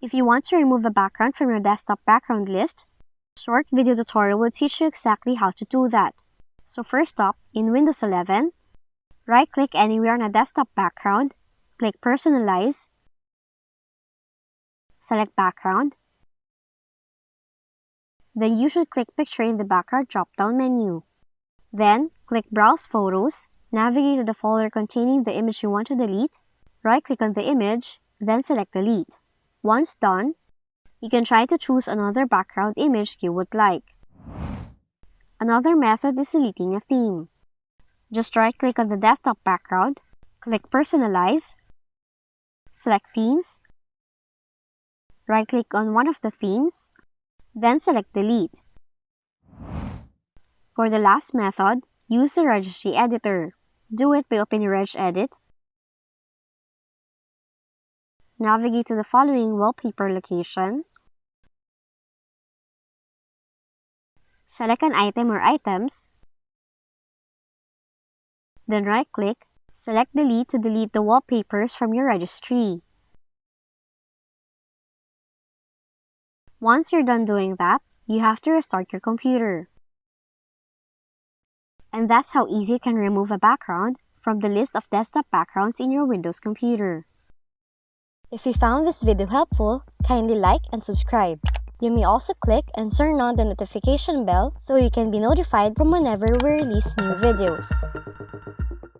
If you want to remove a background from your desktop background list, a short video tutorial will teach you exactly how to do that. So first up, in Windows 11, right-click anywhere on a desktop background, click Personalize, select Background. Then you should click Picture in the background drop-down menu. Then, click Browse Photos, navigate to the folder containing the image you want to delete, right-click on the image, then select Delete. Once done, you can try to choose another background image you would like. Another method is deleting a theme. Just right-click on the desktop background, click Personalize, select Themes, right-click on one of the themes, then select Delete. For the last method, use the registry editor. Do it by opening regedit, navigate to the following wallpaper location, select an item or items, then right-click, select Delete to delete the wallpapers from your registry. Once you're done doing that, you have to restart your computer. And that's how easy you can remove a background from the list of desktop backgrounds in your Windows computer. If you found this video helpful, kindly like and subscribe. You may also click and turn on the notification bell so you can be notified from whenever we release new videos.